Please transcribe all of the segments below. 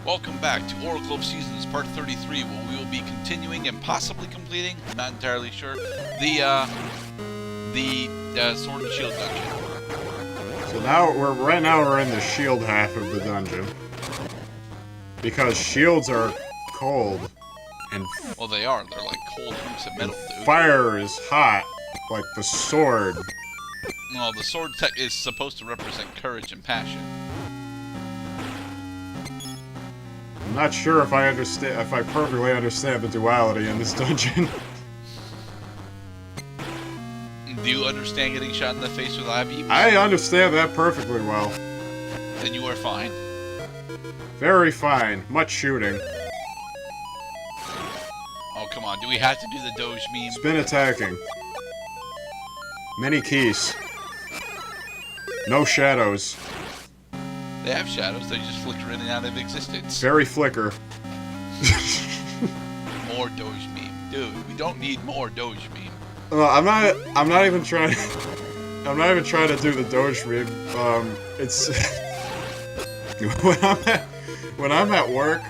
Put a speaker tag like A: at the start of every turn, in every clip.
A: Welcome back to Oracle of Seasons Part 33, where we will be continuing and possibly completing, I'm not entirely sure, the Sword and Shield dungeon.
B: So now we're in the shield half of the dungeon. Because shields are cold and
A: well, they are. They're like cold hoops of metal, dude.
B: Fire is hot, like the sword.
A: Well, the sword is supposed to represent courage and passion.
B: I'm not sure if I perfectly understand the duality in this dungeon.
A: Do you understand getting shot in the face with eye beams?
B: I understand that perfectly well.
A: Then you are fine.
B: Very fine. Much shooting.
A: Oh, come on. Do we have to do the Doge meme?
B: Spin attacking. Many keys. No shadows.
A: They have shadows. They just flicker in and out of existence.
B: Very flicker.
A: More Doge meme. Dude, we don't need more Doge meme.
B: No, I'm not even trying to do the Doge meme. It's when I'm at work,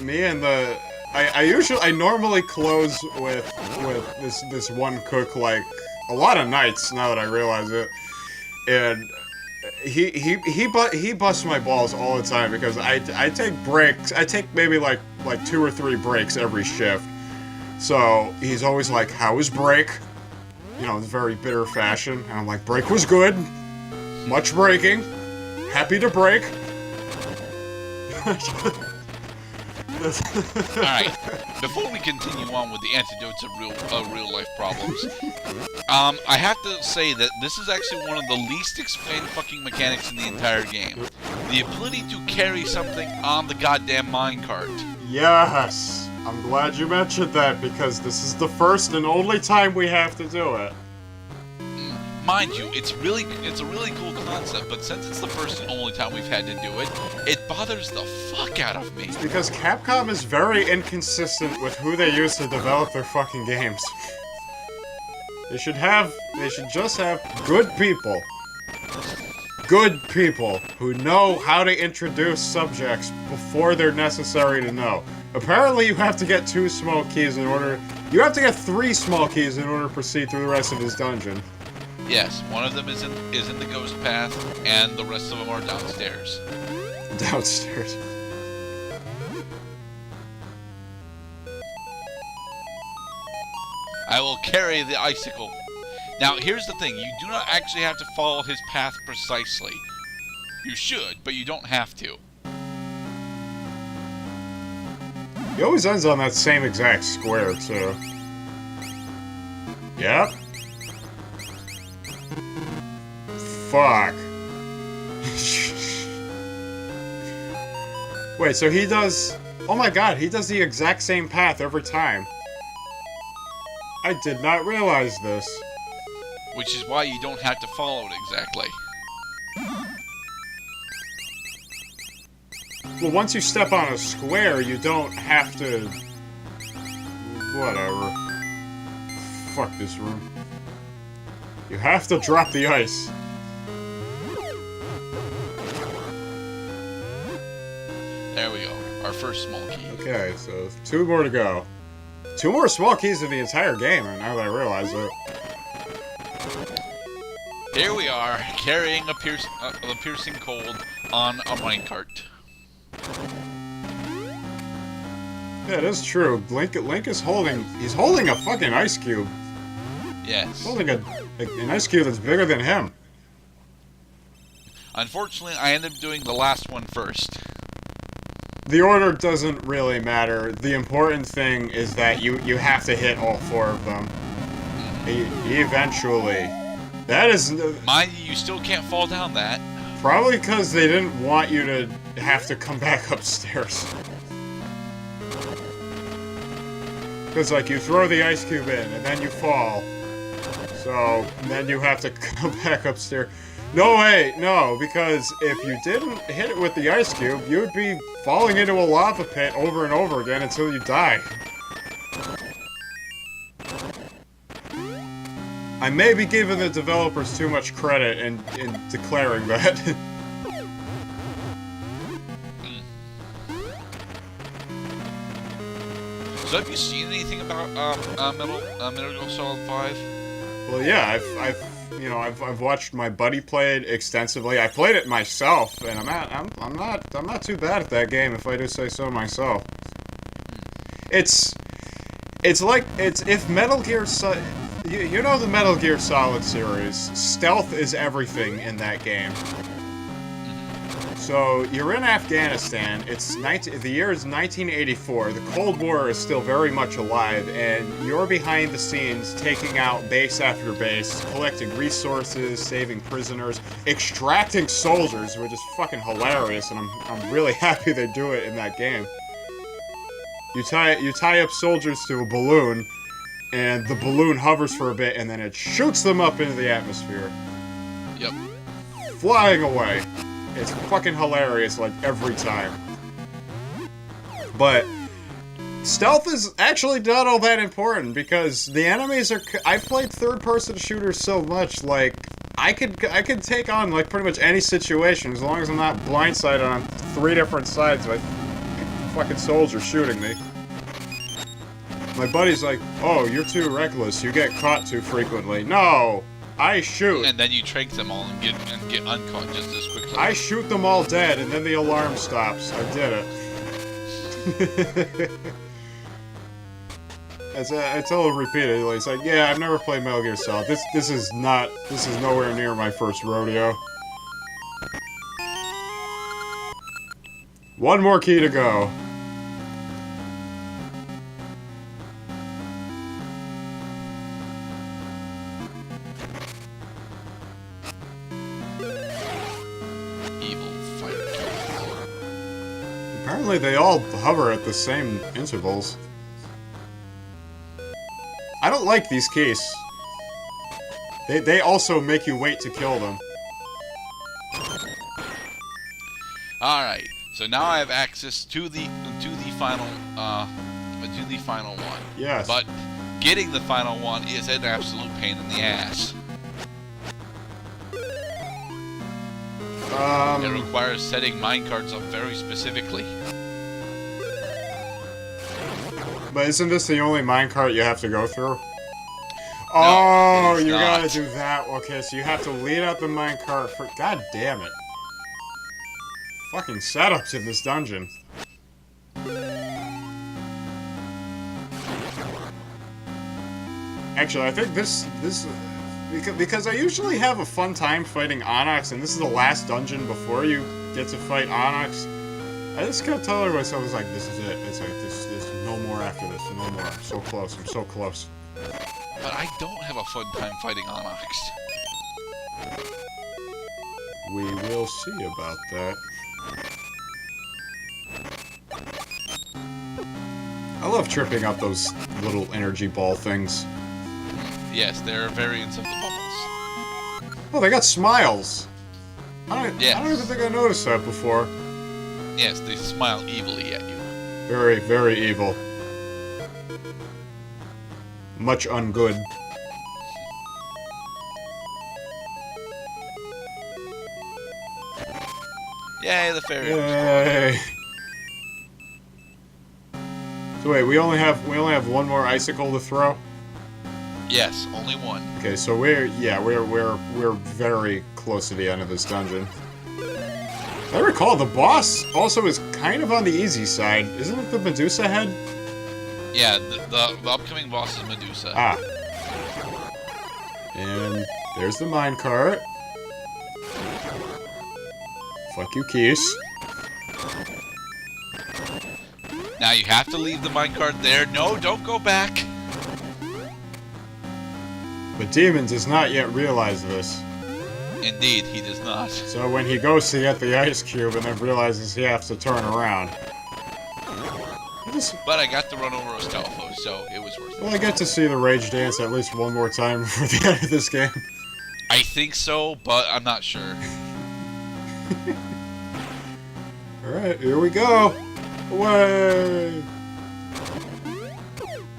B: me and the I normally close with this one cook like a lot of nights now that I realize it, and he busts my balls all the time because I take breaks. I take maybe like 2 or 3 breaks every shift. So he's always like, "How was break?" You know, in very bitter fashion, and I'm like, "Break was good. Much breaking. Happy to break."
A: Alright, before we continue on with the antidotes of real life problems, I have to say that this is actually one of the least explained fucking mechanics in the entire game. The ability to carry something on the goddamn minecart.
B: Yes! I'm glad you mentioned that, because this is the first and only time we have to do it.
A: Mind you, it's a really cool concept, but since it's the first and only time we've had to do it, it bothers the fuck out of me.
B: It's because Capcom is very inconsistent with who they use to develop their fucking games. They should just have good people. Good people who know how to introduce subjects before they're necessary to know. Apparently you have to get 2 small keys in order... You have to get 3 small keys in order to proceed through the rest of this dungeon.
A: Yes, one of them is in the ghost path, and the rest of them are downstairs.
B: Downstairs.
A: I will carry the icicle. Now, here's the thing. You do not actually have to follow his path precisely. You should, but you don't have to.
B: He always ends on that same exact square, too. Yep. Fuck. Wait, so he does... Oh my god, he does the exact same path every time. I did not realize this.
A: Which is why you don't have to follow it exactly.
B: Well, once you step on a square, you don't have to... Whatever. Fuck this room. You have to drop the ice.
A: There we go. Our first small key.
B: Okay, so 2 more to go. 2 more small keys in the entire game, and now that I realize it.
A: Here we are, carrying the piercing cold on a minecart.
B: Yeah, it is true. Link is holding... He's holding a fucking ice cube.
A: Yes.
B: He's holding an ice cube that's bigger than him.
A: Unfortunately, I ended up doing the last one first.
B: The order doesn't really matter. The important thing is that you have to hit all 4 of them. Eventually. That is...
A: Mind you, you still can't fall down that.
B: Probably because they didn't want you to have to come back upstairs. Because, like, you throw the ice cube in, and then you fall. So, then you have to come back upstairs. No way, no, because if you didn't hit it with the ice cube, you would be falling into a lava pit over and over again until you die. I may be giving the developers too much credit in declaring that.
A: So have you seen anything about Metal Gear Solid 5?
B: Well, yeah, I've watched my buddy play it extensively. I played it myself, and I'm not too bad at that game, if I do say so myself. It's if Metal Gear you know the Metal Gear Solid series. Stealth is everything in that game. So you're in Afghanistan. The year is 1984. The Cold War is still very much alive, and you're behind the scenes taking out base after base, collecting resources, saving prisoners, extracting soldiers, which is fucking hilarious, and I'm really happy they do it in that game. You tie up soldiers to a balloon, and the balloon hovers for a bit, and then it shoots them up into the atmosphere.
A: Yep.
B: Flying away. It's fucking hilarious, like, every time. But stealth is actually not all that important, because the enemies are... I've played third-person shooters so much, like, I could take on, like, pretty much any situation, as long as I'm not blindsided on 3 different sides by fucking soldiers shooting me. My buddy's like, oh, you're too reckless, you get caught too frequently. No! I shoot.
A: And then you trank them all and get uncaught just as quickly.
B: I shoot them all dead, and then the alarm stops. I did it. I tell him repeatedly. It's like, yeah, I've never played Metal Gear Solid. This is nowhere near my first rodeo. One more key to go. Apparently they all hover at the same intervals. I don't like these keys. They also make you wait to kill them.
A: Alright, so now I have access to the final one.
B: Yes.
A: But getting the final one is an absolute pain in the ass. It requires setting minecarts up very specifically.
B: But isn't this the only minecart you have to go through? Oh, you gotta do that. Okay, so you have to lead out the minecart for... God damn it. Fucking setups in this dungeon. Actually, I think this because I usually have a fun time fighting Onyx, and this is the last dungeon before you get to fight Onyx. I just kept telling myself, I was like, this is it. It's like, this no more after this, no more. I'm so close, I'm so close.
A: But I don't have a fun time fighting Onyx.
B: We will see about that. I love tripping up those little energy ball things.
A: Yes, they're variants of the bubbles.
B: Oh, they got smiles. I don't even think I noticed that before.
A: Yes, they smile evilly at you.
B: Very, very evil. Much ungood.
A: Yay, the fairy.
B: Yay. So wait, we only have one more icicle to throw?
A: Yes, only one.
B: Okay, so we're very close to the end of this dungeon. As I recall, the boss also is kind of on the easy side. Isn't it the Medusa head?
A: Yeah, the upcoming boss is Medusa.
B: Ah. And there's the minecart. Fuck you, Keys.
A: Now you have to leave the minecart there. No, don't go back.
B: But Demon does not yet realize this.
A: Indeed, he does not.
B: So when he goes to get the ice cube and then realizes he has to turn around.
A: But I got to run over a Stalfo, so it was worth it.
B: Well, I get to see the rage dance at least one more time before the end of this game.
A: I think so, but I'm not sure.
B: Alright, here we go. Away!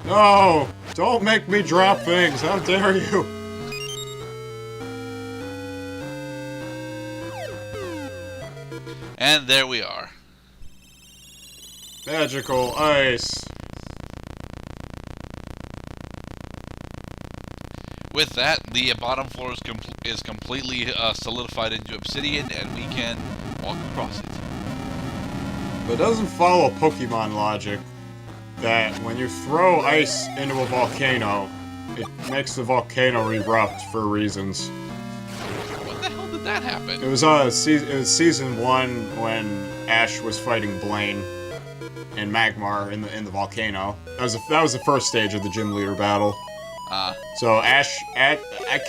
B: No! Don't make me drop things! How dare you!
A: And there we are.
B: Magical ice.
A: With that, the bottom floor is completely solidified into obsidian, and we can walk across it.
B: But it doesn't follow Pokemon logic that when you throw ice into a volcano, it makes the volcano erupt for reasons.
A: When the hell did that happen?
B: It was season 1 when Ash was fighting Blaine and Magmar in the volcano. That was the first stage of the gym leader battle. So Ash, I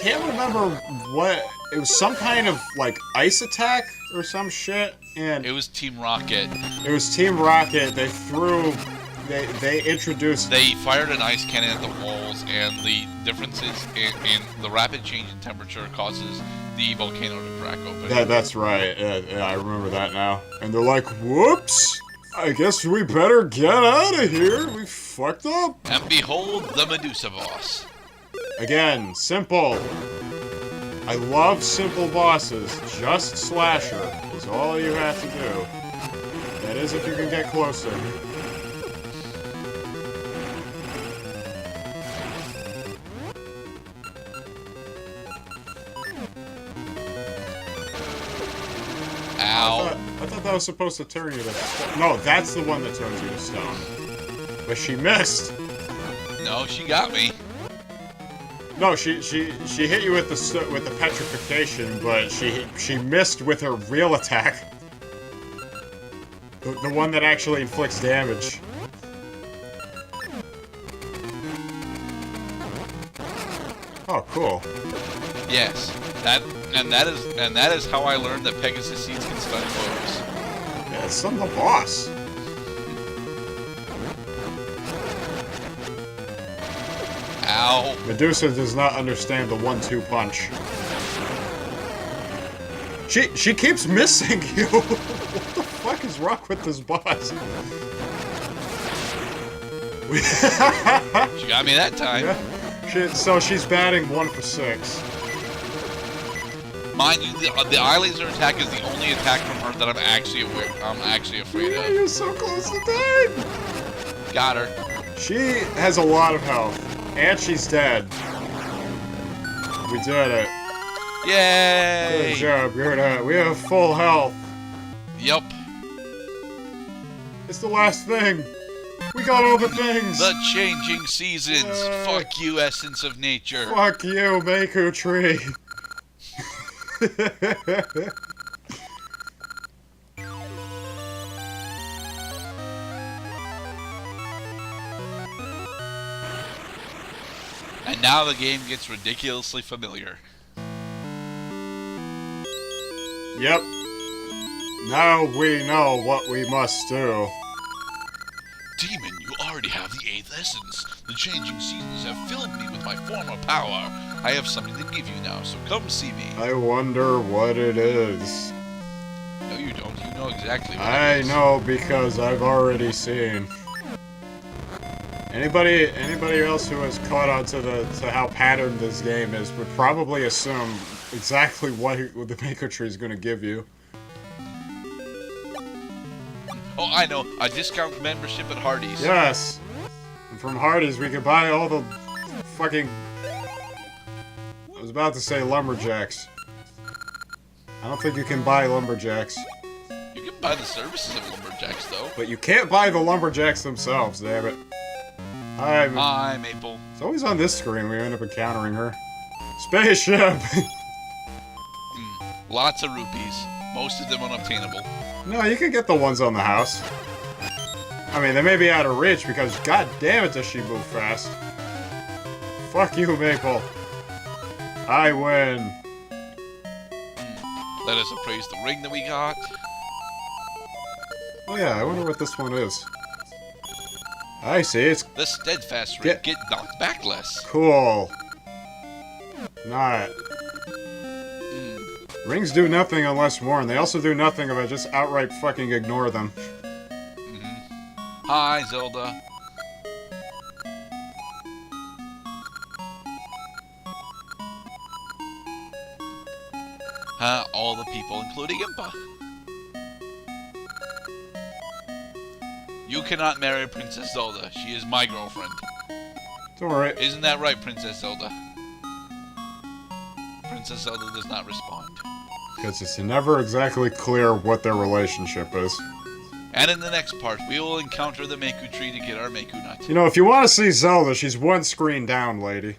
B: can't remember what, it was some kind of like ice attack or some shit, and
A: it was Team Rocket.
B: It was Team Rocket. They introduced.
A: They fired an ice cannon at the walls, and the differences in the rapid change in temperature causes the volcano to crack open.
B: That's right. Yeah, I remember that now. And they're like, "Whoops! I guess we better get out of here. We fucked up."
A: And behold, the Medusa boss.
B: Again, simple. I love simple bosses. Just Slasher is all you have to do. That is if you can get closer.
A: Ow.
B: I thought that was supposed to turn you to stone. No, that's the one that turns you to stone. But she missed.
A: No, she got me.
B: No, she hit you with the petrification, but she missed with her real attack. The one that actually inflicts damage. Oh, cool.
A: Yes, that is how I learned that Pegasus seeds can stun foes.
B: Yeah, it's some the boss.
A: Ow.
B: Medusa does not understand the 1-2 punch. She keeps missing you. What the fuck is wrong with this boss?
A: She got me that time.
B: Yeah. So she's batting 1 for 6.
A: Mind you, the eye laser attack is the only attack from her that I'm actually afraid
B: Yeah,
A: of.
B: you're so close to dying.
A: Got her.
B: She has a lot of health, and she's dead. We did it.
A: Yay!
B: Good job, Gerdat. We have full health.
A: Yup.
B: It's the last thing. We got all the things.
A: The changing seasons. Fuck you, essence of nature.
B: Fuck you, Maku Tree.
A: And now the game gets ridiculously familiar.
B: Yep. Now we know what we must do.
A: Demon, you already have the 8th essence. The changing seasons have filled me with my former power. I have something to give you now, so come see me.
B: I wonder what it is.
A: No, you don't. You know exactly what
B: I
A: it is.
B: know because I've already seen. Anybody else who has caught on to how patterned this game is would probably assume exactly what the Maker Tree is going to give you.
A: Oh, I know. A discount membership at Hardee's.
B: Yes. And from Hardee's we can buy all the fucking... I was about to say lumberjacks. I don't think you can buy lumberjacks.
A: You can buy the services of lumberjacks, though.
B: But you can't buy the lumberjacks themselves, damn it.
A: Hi, Maple.
B: It's always on this screen we end up encountering her. Spaceship!
A: Lots of rupees. Most of them unobtainable.
B: No, you can get the ones on the house. I mean, they may be out of reach because god damn it does she move fast. Fuck you, Maple. I win.
A: Let us appraise the ring that we got.
B: Oh yeah, I wonder what this one is. I see, it's
A: The steadfast ring get knocked back less.
B: cool. Not. Rings do nothing unless worn. They also do nothing if I just outright fucking ignore them.
A: Hi, Zelda. All the people, including Impa. You cannot marry Princess Zelda. She is my girlfriend.
B: It's alright.
A: Isn't that right, Princess Zelda? Princess Zelda does not respond.
B: Because it's never exactly clear what their relationship is.
A: And in the next part, we will encounter the Maku tree to get our Maku nut.
B: You know, if you want to see Zelda, she's one screen down, lady.